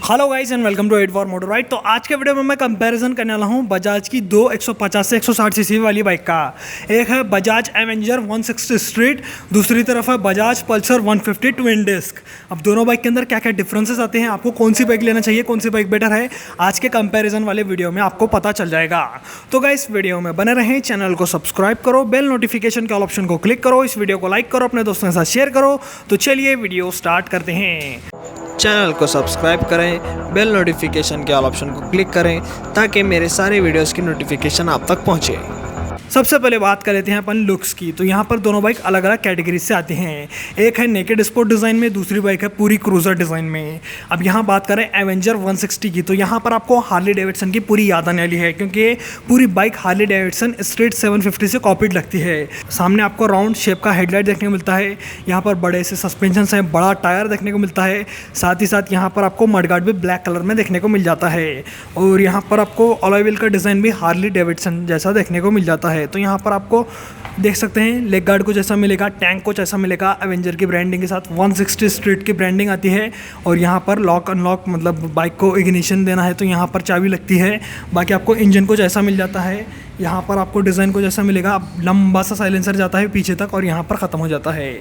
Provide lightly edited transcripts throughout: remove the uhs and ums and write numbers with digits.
Hello guys and welcome to eight four motor ride. तो आज के वीडियो में मैं कंपैरिजन करने वाला हूँ बजाज की दो 150 से 160 सीसी वाली बाइक का। एक है बजाज एवेंजर 160 स्ट्रीट, दूसरी तरफ है बजाज पल्सर 150 ट्विन डिस्क। अब दोनों बाइक के अंदर क्या क्या डिफरेंसेस आते हैं, आपको कौन सी बाइक लेना चाहिए, कौन सी बाइक बेटर है, आज के कंपैरिजन वाले वीडियो में आपको पता चल जाएगा। तो गाइस वीडियो में बने रहें, चैनल को सब्सक्राइब करो, बेल नोटिफिकेशन के ऑप्शन को क्लिक करो, इस वीडियो को लाइक करो, अपने दोस्तों के साथ शेयर करो। तो चलिए वीडियो स्टार्ट करते हैं। चैनल को सब्सक्राइब करें, बेल नोटिफिकेशन के ऑल ऑप्शन को क्लिक करें ताकि मेरे सारे वीडियोस की नोटिफिकेशन आप तक पहुंचे। सबसे पहले बात कर लेते हैं अपन लुक्स की। तो यहाँ पर दोनों बाइक अलग अलग कैटेगरी से आती हैं। एक है नेकेड स्पोर्ट डिज़ाइन में, दूसरी बाइक है पूरी क्रूज़र डिज़ाइन में। अब यहाँ बात करें एवेंजर 160 की, तो यहाँ पर आपको हार्ले डेविडसन की पूरी याद आने वाली है, क्योंकि ये पूरी बाइक हार्ले डेविडसन स्ट्रीट 750 से कॉपीड लगती है। सामने आपको राउंड शेप का हेडलाइट देखने को मिलता है, यहाँ पर बड़े से सस्पेंशन हैं, बड़ा टायर देखने को मिलता है, साथ ही साथ यहाँ पर आपको मडगार्ड भी ब्लैक कलर में देखने को मिल जाता है। और यहाँ पर आपको अलॉय व्हील का डिज़ाइन भी हार्ले डेविडसन जैसा देखने को मिल जाता है। तो यहाँ पर आपको देख सकते हैं लेग गार्ड कुछ ऐसा मिलेगा, टैंक कुछ ऐसा मिलेगा, एवेंजर की ब्रांडिंग के साथ 160 स्ट्रीट की ब्रांडिंग आती है। और यहाँ पर लॉक अनलॉक मतलब बाइक को इग्निशन देना है तो यहाँ पर चाबी लगती है। बाकी आपको इंजन कुछ ऐसा मिल जाता है, यहाँ पर आपको डिज़ाइन कुछ ऐसा मिलेगा, लंबा सा साइलेंसर जाता है पीछे तक और यहाँ पर ख़त्म हो जाता है।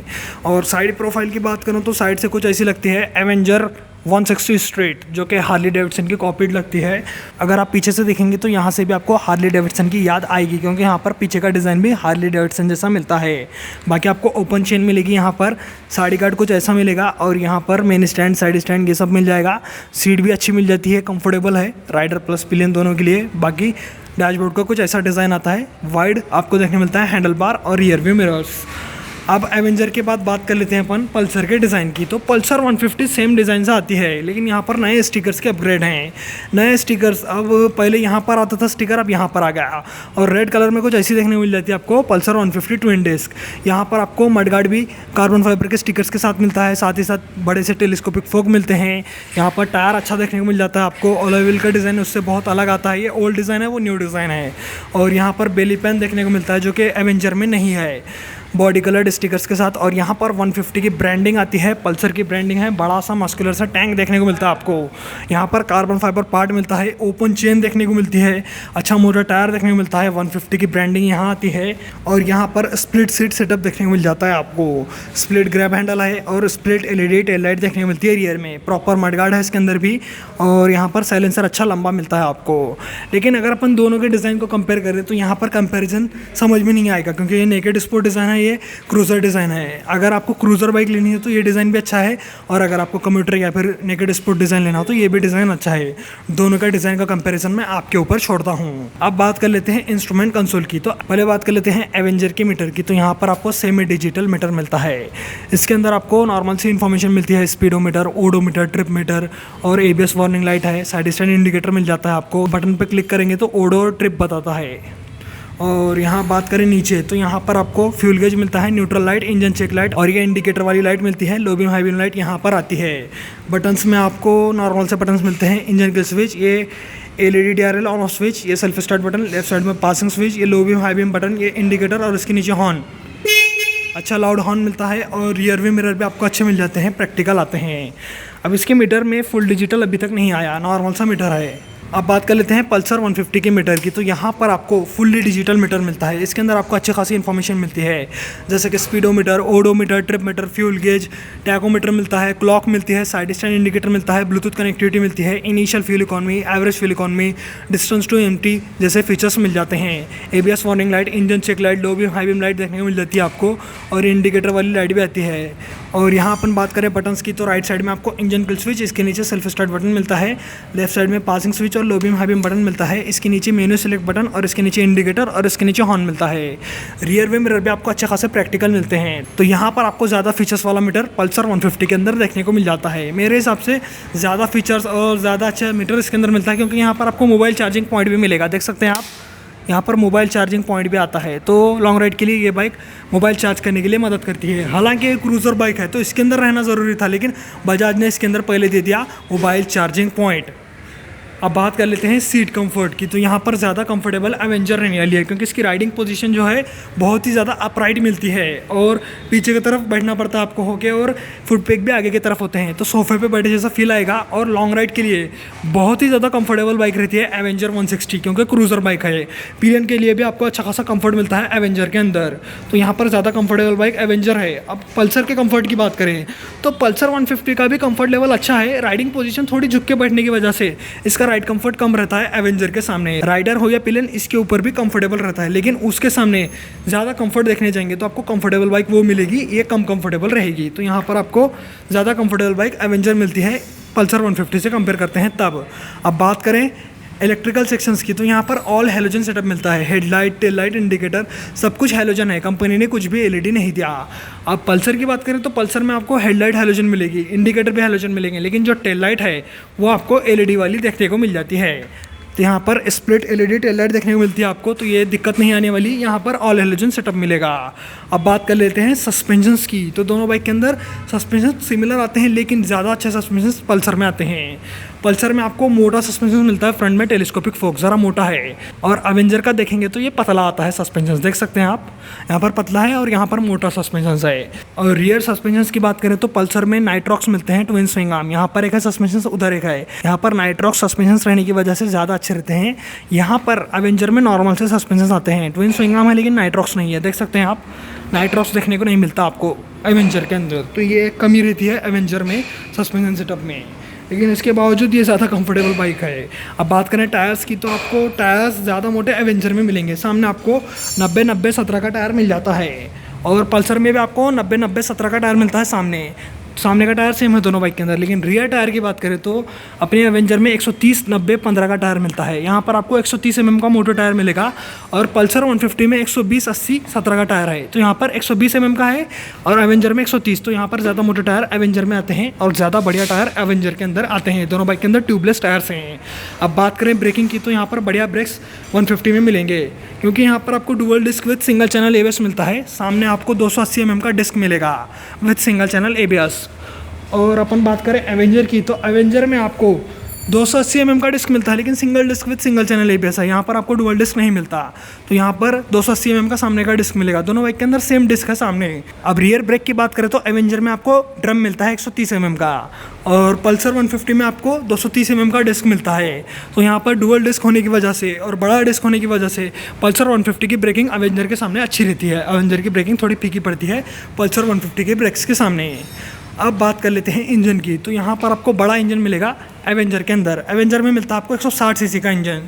और साइड प्रोफाइल की बात करूँ तो साइड से कुछ ऐसी लगती है एवेंजर 160 स्ट्रीट, जो कि हार्ले डेविडसन की कॉपीड लगती है। अगर आप पीछे से देखेंगे तो यहाँ से भी आपको हार्ले डेविडसन की याद आएगी, क्योंकि यहाँ पर पीछे का डिज़ाइन भी हार्ले डेविडसन जैसा मिलता है। बाकी आपको ओपन चेन मिलेगी, यहाँ पर साइड गार्ड कुछ ऐसा मिलेगा और यहाँ पर मेन स्टैंड, साइड स्टैंड ये सब मिल जाएगा। सीट भी अच्छी मिल जाती है, कंफर्टेबल है राइडर प्लस पिलियन दोनों के लिए। बाकी डैशबोर्ड का कुछ ऐसा डिज़ाइन आता है, वाइड आपको देखने मिलता है हैंडल बार और रियर व्यू मिरर्स। अब एवेंजर के बाद बात कर लेते हैं अपन पल्सर के डिज़ाइन की। तो पल्सर 150 सेम डिज़ाइन से आती है, लेकिन यहाँ पर नए स्टिकर्स के अपग्रेड हैं। नए स्टिकर्स, अब पहले यहाँ पर आता था स्टिकर, अब यहाँ पर आ गया और रेड कलर में कुछ ऐसी देखने को मिल जाती है आपको पल्सर 150 ट्विन डिस्क। यहाँ पर आपको मडगार्ड भी कार्बन फाइबर के स्टिकर्स के साथ मिलता है, साथ ही साथ बड़े से टेलीस्कोपिक फोक मिलते हैं। यहाँ पर टायर अच्छा देखने को मिल जाता है आपको। अलॉय व्हील का डिज़ाइन उससे बहुत अलग आता है, ये ओल्ड डिज़ाइन है, वो न्यू डिज़ाइन है। और यहाँ पर बेली पेन देखने को मिलता है, जो कि एवेंजर में नहीं है, बॉडी कलर्ड स्टिकर्स के साथ। और यहाँ पर 150 की ब्रांडिंग आती है, पल्सर की ब्रांडिंग है, बड़ा सा मस्कुलर सा टैंक देखने को मिलता है आपको। यहाँ पर कार्बन फाइबर पार्ट मिलता है, ओपन चेन देखने को मिलती है, अच्छा मोटा टायर देखने को मिलता है। 150 की ब्रांडिंग यहाँ आती है। और यहाँ पर स्प्लिट सीट सेटअप देखने को मिल जाता है आपको, स्प्लिट ग्रैब हैंडल है और स्प्लिट एलईडी टेल लाइट देखने को मिलती है रियर में। प्रॉपर मडगार्ड है इसके अंदर भी, और यहाँ पर साइलेंसर अच्छा लंबा मिलता है आपको। लेकिन अगर अपन दोनों के डिज़ाइन को कंपेयर करें तो यहाँ पर कंपेरिजन समझ में नहीं आएगा, क्योंकि ये नेकेड स्पोर्ट डिज़ाइन है, ये क्रूज़र डिज़ाइन है। अगर आपको क्रूज़र बाइक लेनी है तो ये डिज़ाइन भी अच्छा है, और अगर आपको कम्यूटर या फिर नेकेड स्पोर्ट डिज़ाइन लेना हो तो ये भी डिज़ाइन अच्छा है। दोनों का डिज़ाइन का कंपैरिजन मैं आपके ऊपर छोड़ता हूँ। अब बात कर लेते हैं इंस्ट्रूमेंट कंसोल की। तो पहले बात कर लेते हैं एवेंजर के मीटर की। तो यहाँ पर आपको सेमी डिजिटल मीटर मिलता है। इसके अंदर आपको नॉर्मल सी इन्फॉर्मेशन मिलती है, स्पीडोमीटर, ओडोमीटर, ट्रिप मीटर और एबीएस वार्निंग लाइट है। साइड स्टैंड इंडिकेटर मिल जाता है आपको, बटन पर क्लिक करेंगे तो ओडो और ट्रिप बताता है। और यहाँ बात करें नीचे, तो यहाँ पर आपको फ्यूल गेज मिलता है, neutral light, engine check light और ये इंडिकेटर वाली लाइट मिलती है। Low beam high beam light यहाँ पर आती है। बटन्स में आपको नॉर्मल से बटन्स मिलते हैं, इंजन के स्विच, ये LED DRL on off switch, ये self start button, left side में पासिंग स्विच, ये low beam high beam button, ये इंडिकेटर और इसके नीचे हॉर्न, अच्छा लाउड हॉर्न मिलता है। और रियर व्यू मिरर भी आपको अच्छे मिल जाते हैं, प्रैक्टिकल आते हैं। अब इसके मीटर में फुल डिजिटल अभी तक नहीं आया, नॉर्मल सा मीटर है। अब बात कर लेते हैं पल्सर 150 के मीटर की। तो यहाँ पर आपको फुल्ली डिजिटल मीटर मिलता है। इसके अंदर आपको अच्छी खासी इन्फॉर्मेशन मिलती है, जैसे कि speedometer, odometer, trip meter, fuel gauge, tachometer मिलता है, क्लॉक मिलती है, साइड स्टैंड इंडिकेटर मिलता है, ब्लूटूथ कनेक्टिविटी मिलती है, initial fuel economy, average fuel economy, distance to empty जैसे फीचर्स मिल जाते हैं। ABS warning light, engine check light, low beam high beam light देखने को मिल जाती है आपको, और इंडिकेटर वाली लाइट भी आती है। और यहाँ अपन बात करें बटन्स की, तो राइट साइड में आपको इंजन किल स्विच, इसके नीचे सेल्फ स्टार्ट बटन मिलता है, लेफ्ट साइड में पासिंग स्विच और लो बीम हाई बीम बटन मिलता है, इसके नीचे मेन्यू सेलेक्ट बटन और इसके नीचे इंडिकेटर और इसके नीचे हॉर्न मिलता है। रियर व्यू मिरर भी आपको अच्छे खासे प्रैक्टिकल मिलते हैं। तो यहाँ पर आपको ज़्यादा फीचर्स वाला मीटर पल्सर 150 के अंदर देखने को मिल जाता है। मेरे हिसाब से ज़्यादा फीचर्स और ज़्यादा अच्छा मीटर इसके अंदर मिलता है, क्योंकि यहाँ पर आपको मोबाइल चार्जिंग पॉइंट भी मिलेगा, देख सकते हैं आप, यहाँ पर मोबाइल चार्जिंग पॉइंट भी आता है। तो लॉन्ग राइड के लिए ये बाइक मोबाइल चार्ज करने के लिए मदद करती है। हालांकि एक क्रूज़र बाइक है तो इसके अंदर रहना ज़रूरी था, लेकिन बजाज ने इसके अंदर पहले दे दिया मोबाइल चार्जिंग पॉइंट। अब बात कर लेते हैं सीट कंफर्ट की। तो यहाँ पर ज़्यादा कंफर्टेबल एवेंजर रहने वाली है क्योंकि इसकी राइडिंग पोजीशन जो है बहुत ही ज़्यादा अपराइट मिलती है और पीछे की तरफ बैठना पड़ता है आपको होके, और फुट पैक भी आगे की तरफ होते हैं, तो सोफे पे बैठे जैसा फील आएगा। और लॉन्ग राइड के लिए बहुत ही ज़्यादा कंफर्टेबल बाइक रहती है एवेंजर 160 क्योंकि क्रूज़र बाइक है। पिलियन के लिए भी आपको अच्छा खासा कंफर्ट मिलता है एवेंजर के अंदर, तो यहाँ पर ज़्यादा कंफर्टेबल बाइक एवेंजर है। अब पल्सर के कंफर्ट की बात करें तो पल्सर 150 का भी कंफर्ट लेवल अच्छा है। राइडिंग पोजीशन थोड़ी झुक के बैठने की वजह से इसका राइड कंफर्ट कम रहता है एवेंजर के सामने। राइडर हो या पिलियन इसके ऊपर भी कंफर्टेबल रहता है, लेकिन उसके सामने ज़्यादा कंफर्ट देखने जाएंगे तो आपको कंफर्टेबल बाइक वो मिलेगी, ये कम कंफर्टेबल रहेगी। तो यहाँ पर आपको ज़्यादा कंफर्टेबल बाइक एवेंजर मिलती है पल्सर 150 से कंपेयर करते हैं तब। अब बात करें इलेक्ट्रिकल सेक्शंस की तो यहाँ पर ऑल हेलोजन सेटअप मिलता है। हेडलाइट, टेल लाइट, इंडिकेटर सब कुछ हेलोजन है, कंपनी ने कुछ भी एलईडी नहीं दिया। अब पल्सर की बात करें तो पल्सर में आपको हेडलाइट हेलोजन मिलेगी, इंडिकेटर भी हेलोजन मिलेंगे, लेकिन जो टेल लाइट है वो आपको एलईडी वाली देखने को मिल जाती है। तो यहाँ पर स्प्लिट एलईडी टेल लाइट देखने को मिलती है आपको, तो ये दिक्कत नहीं आने वाली, यहाँ पर ऑल हेलोजन सेटअप मिलेगा। अब बात कर लेते हैं सस्पेंशंस की। तो दोनों बाइक के अंदर सस्पेंशन सिमिलर आते हैं, लेकिन ज़्यादा अच्छे सस्पेंशन पल्सर में आते हैं। पल्सर में आपको मोटा सस्पेंशन मिलता है, फ्रंट में टेलीस्कोपिक फोक ज़रा मोटा है, और अवेंजर का देखेंगे तो ये पतला आता है सस्पेंशन, देख सकते हैं आप, यहाँ पर पतला है और यहाँ पर मोटा सस्पेंशन है। और रियर सस्पेंशन की बात करें तो पल्सर में नाइट्रॉक्स मिलते हैं, ट्विन स्विंग आर्म, यहाँ पर एक है सस्पेंशन, उधर एक है। यहाँ पर नाइट्रॉक्स सस्पेंशन रहने की वजह से ज़्यादा अच्छे रहते हैं। यहाँ पर अवेंजर में नॉर्मल से सस्पेंशन आते हैं, ट्विन स्विंग आर्म है लेकिन नाइट्रॉक्स नहीं है, देख सकते हैं आप, नाइट्रॉक्स देखने को नहीं मिलता आपको एवेंजर के अंदर, तो ये कमी रहती है एवेंजर में सस्पेंशन सेटअप में, लेकिन इसके बावजूद ये ज़्यादा कंफर्टेबल बाइक है। अब बात करें टायर्स की तो आपको टायर्स ज़्यादा मोटे एवेंजर में मिलेंगे, सामने आपको 90-90-17 का टायर मिल जाता है, और पल्सर में भी आपको 90-90-17 का टायर मिलता है सामने का टायर सेम है दोनों बाइक के अंदर। लेकिन रियर टायर की बात करें तो अपने एवेंजर में 130-90-15 का टायर मिलता है, यहाँ पर आपको 130 mm का मोटर टायर मिलेगा, और पल्सर 150 में 120-80-17 का टायर है, तो यहाँ पर 120 mm का है और एवेंजर में 130, तो यहाँ पर ज़्यादा मोटे टायर एवेंजर में आते हैं और ज़्यादा बढ़िया टायर एवेंजर के अंदर आते हैं। दोनों बाइक के अंदर ट्यूबलेस टायर्स हैं। अब बात करें ब्रेकिंग की तो यहाँ पर बढ़िया ब्रेक्स 150 में मिलेंगे, क्योंकि यहाँ पर आपको dual disc with single channel ABS मिलता है। सामने आपको 280 mm का डिस्क मिलेगा विद सिंगल चैनल एबीएस। और अपन बात करें एवेंजर की तो एवेंजर में आपको 280 mm का डिस्क मिलता है, लेकिन single disc with single channel ABS है, यहाँ पर आपको डुअल डिस्क नहीं मिलता, तो यहाँ पर 280 mm का सामने का डिस्क मिलेगा। दोनों बाइक के अंदर सेम डिस्क है सामने। अब रियर ब्रेक की बात करें तो एवेंजर में आपको ड्रम मिलता है 130 mm का, और पल्सर 150 में आपको 230 mm का डिस्क मिलता है, तो यहाँ पर डुअल डिस्क होने की वजह से और बड़ा डिस्क होने की वजह से पल्सर 150 की ब्रेकिंग एवेंजर के सामने अच्छी रहती है। एवेंजर की ब्रेकिंग थोड़ी फीकी पड़ती है पल्सर 150 के ब्रेक्स के सामने। अब बात कर लेते हैं इंजन की, तो यहाँ पर आपको बड़ा इंजन मिलेगा एवेंजर के अंदर। एवेंजर में मिलता है आपको 160 सीसी का इंजन,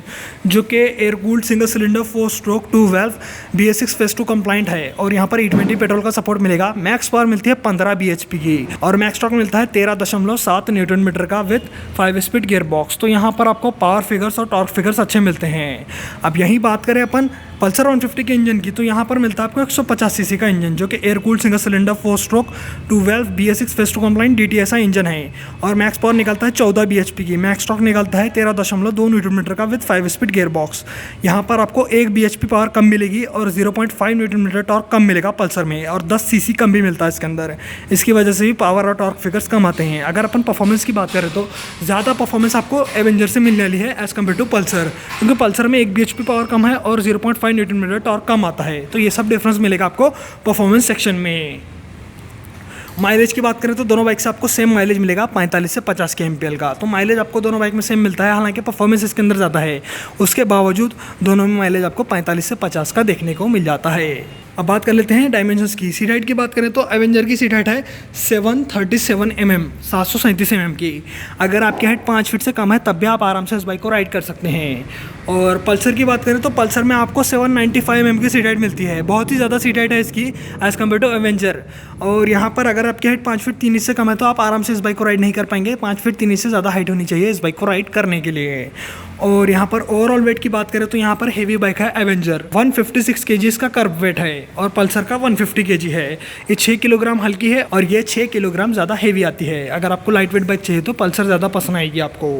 जो कि air cooled single cylinder 4 stroke 2 valve BS6 phase 2 compliant है, और यहाँ पर E20 पेट्रोल का सपोर्ट मिलेगा। मैक्स पावर मिलती है 15 bhp की, और मैक्स टॉर्क मिलता है 13.7 न्यूटन मीटर का विद 5 स्पीड गियर बॉक्स। तो यहाँ पर आपको पावर फिगर्स और टॉर्क फिगर्स अच्छे मिलते हैं। अब यही बात करें अपन पल्सर 150 के इंजन की, तो यहाँ पर मिलता है आपको 150 सीसी का इंजन, जो कि air cooled single cylinder 4 stroke 2 valve BS6 phase 2 compliant DTSI engine है, और मैक्स पावर निकलता है 14 bhp की। मैक्स टॉर्क निकलता है 13.2 न्यूटन मीटर का विद 5 स्पीड गियर बॉक्स। यहाँ पर आपको 1 bhp पावर कम मिलेगी और 0.5 न्यूटन मीटर टॉर्क कम मिलेगा पल्सर में, और 10 सीसी कम भी मिलता है इसके अंदर। इसकी वजह से भी पावर और टॉर्क फिगर्स कम आते हैं। अगर अपन परफॉर्मेंस की बात करें तो ज़्यादा परफॉर्मेंस आपको एवेंजर से मिलने वाली है एज़ कम्पेयर टू पल्सर, क्योंकि पल्सर में 1 bhp पावर कम है और 0.5 न्यूटन मीटर टॉर्क कम आता है, तो ये सब डिफरेंस मिलेगा आपको परफॉर्मेंस सेक्शन में। माइलेज की बात करें तो दोनों बाइक से आपको सेम माइलेज मिलेगा 45 से 50 के एमपीएल का, तो माइलेज आपको दोनों बाइक में सेम मिलता है। हालांकि परफॉर्मेंस इसके अंदर ज़्यादा है, उसके बावजूद दोनों में माइलेज आपको 45 से 50 का देखने को मिल जाता है। अब बात कर लेते हैं डायमेंशंस की। सीट हाइट की बात करें तो एवेंजर की सीट हाइट है 737 mm 737 mm की। अगर आपकी हाइट 5 फीट से कम है तब भी आप आराम से इस बाइक को राइड कर सकते हैं। और पल्सर की बात करें तो पल्सर में आपको 795 mm की सीट हाइट मिलती है, बहुत ही ज़्यादा सीट हाइट है इसकी एज़ कम्पेयर टू एवेंजर। और यहाँ पर अगर आपकी हाइट 5 फीट 3 इंच से कम है तो आप आराम से इस बाइक को राइड नहीं कर पाएंगे। 5 फीट 3 इंच से ज़्यादा हाइट होनी चाहिए इस बाइक को राइड करने के लिए। और यहाँ पर ओवरऑल वेट की बात करें तो यहाँ पर हेवी बाइक है एवेंजर, 156 kg इसका कर्व वेट है, और पल्सर का 150 kg है। ये 6 किलोग्राम हल्की है और ये 6 किलोग्राम ज़्यादा हेवी आती है। अगर आपको लाइट वेट बाइक चाहिए तो पल्सर ज़्यादा पसंद आएगी आपको।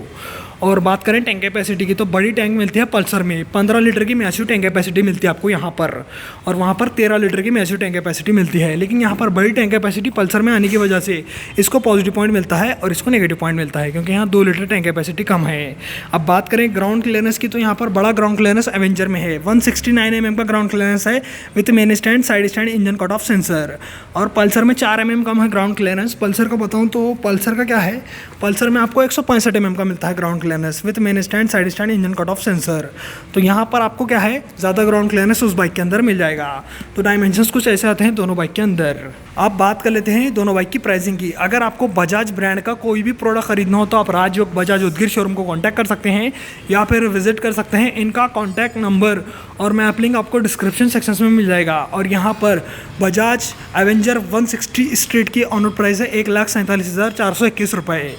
और बात करें टैंक कैपेसिटी की तो बड़ी टैंक मिलती है पल्सर में, 15 लीटर की मैसिव टैंक कैपेसिटी मिलती है आपको यहाँ पर, और वहाँ पर 13 लीटर की मैसिव टैंक कैपेसिटी मिलती है। लेकिन यहाँ पर बड़ी टैंक कैपेसिटी पल्सर में आने की वजह से इसको पॉजिटिव पॉइंट मिलता है और इसको नेगेटिव पॉइंट मिलता है, क्योंकि यहाँ 2 लीटर टैंक कैपेसिटी कम है। अब बात करें ग्राउंड क्लियरेंस की तो यहाँ पर बड़ा ग्राउंड क्लियरेंस एवेंजर में है, 169 mm का ग्राउंड क्लियरेंस है with main stand, side stand, engine cut off sensor. और पल्सर में 4 mm कम है ग्राउंड क्लियरेंस। पल्सर का बताऊँ तो पल्सर का क्या है, पल्सर में आपको 165 mm का मिलता है ground clearance with main stand, side stand, engine cut off sensor. तो यहाँ पर आपको क्या है, ज़्यादा ग्राउंड क्लियरेंस उस बाइक के अंदर मिल जाएगा। तो डायमेंशंस कुछ ऐसे आते हैं दोनों बाइक के अंदर। आप बात कर लेते हैं दोनों बाइक की प्राइसिंग की। अगर आपको बजाज ब्रांड का कोई भी प्रोडक्ट खरीदना हो तो आप राजयोग बजाज उदगीर शोरूम को कांटेक्ट कर सकते हैं या फिर विजिट कर सकते हैं। इनका कांटेक्ट नंबर और मैप लिंक आपको डिस्क्रिप्शन सेक्शन में मिल जाएगा। और यहाँ पर बजाज एवेंजर 160 स्ट्रीट की ऑनर प्राइस है 1,47,421 रुपये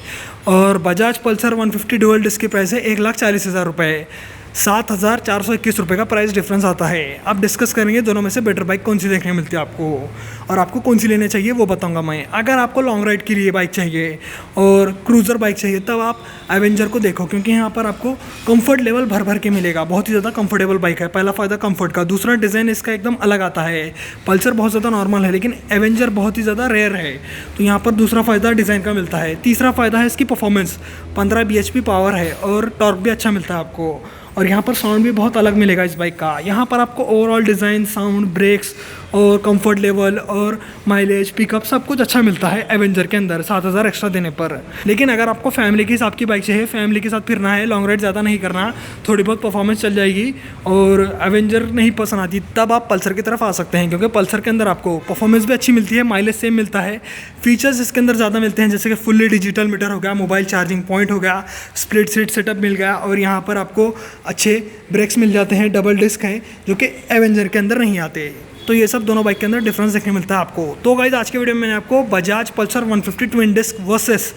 और बजाज पल्सर 150 डुअल डिस्क की प्राइस है 1,40,000 रुपये। 7,421 रुपये का प्राइस डिफरेंस आता है। अब डिस्कस करेंगे दोनों में से बेटर बाइक कौन सी देखने मिलती है आपको और आपको कौन सी लेने चाहिए वो बताऊंगा मैं। अगर आपको लॉन्ग राइड के लिए बाइक चाहिए और क्रूज़र बाइक चाहिए तब आप एवेंजर को देखो, क्योंकि यहाँ पर आपको कंफर्ट लेवल भर भर के मिलेगा। बहुत ही ज़्यादा कंफर्टेबल बाइक है। पहला फ़ायदा कंफर्ट का, दूसरा डिज़ाइन इसका एकदम अलग आता है। पल्सर बहुत ज़्यादा नॉर्मल है लेकिन एवेंजर बहुत ही ज़्यादा रेयर है, तो यहाँ पर दूसरा फ़ायदा डिज़ाइन का मिलता है। तीसरा फ़ायदा है इसकी परफॉर्मेंस, 15 bhp पावर है और टॉर्क भी अच्छा मिलता है आपको। और यहाँ पर साउंड भी बहुत अलग मिलेगा इस बाइक का। यहाँ पर आपको ओवरऑल डिज़ाइन, साउंड, ब्रेक्स और कंफर्ट लेवल और माइलेज, पिकअप सब कुछ अच्छा मिलता है एवेंजर के अंदर 7,000 एक्स्ट्रा देने पर। लेकिन अगर आपको फैमिली के हिसाब की बाइक चाहिए, फैमिली के साथ फिरना है, लॉन्ग राइड ज़्यादा नहीं करना, थोड़ी बहुत परफॉर्मेंस चल जाएगी और एवेंजर नहीं पसंद आती, तब आप पल्सर की तरफ आ सकते हैं, क्योंकि पल्सर के अंदर आपको परफॉर्मेंस भी अच्छी मिलती है, माइलेज सेम मिलता है, फीचर्स इसके अंदर ज़्यादा मिलते हैं, जैसे कि फुल्ली डिजिटल मीटर हो गया, मोबाइल चार्जिंग पॉइंट हो गया, स्प्लिट सीट सेटअप मिल गया और यहाँ पर आपको अच्छे ब्रेक्स मिल जाते हैं, डबल डिस्क हैं जो कि एवेंजर के अंदर नहीं आते। तो ये सब दोनों बाइक के अंदर डिफरेंस देखने मिलता है आपको। तो गाइस आज के वीडियो में मैंने आपको Bajaj Pulsar 150 twin disc versus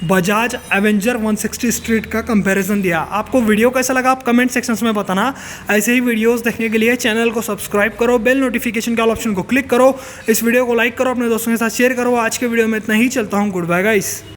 Bajaj Avenger 160 street का कंपैरिजन दिया। आपको वीडियो कैसा लगा आप कमेंट सेक्शंस में बताना। ऐसे ही वीडियोस देखने के लिए चैनल को सब्सक्राइब करो, बेल नोटिफिकेशन के ऑप्शन को क्लिक करो, इस वीडियो को लाइक करो, अपने दोस्तों के साथ शेयर करो। आज के वीडियो में इतना ही, चलता हूँ, गुड बाय गाइस।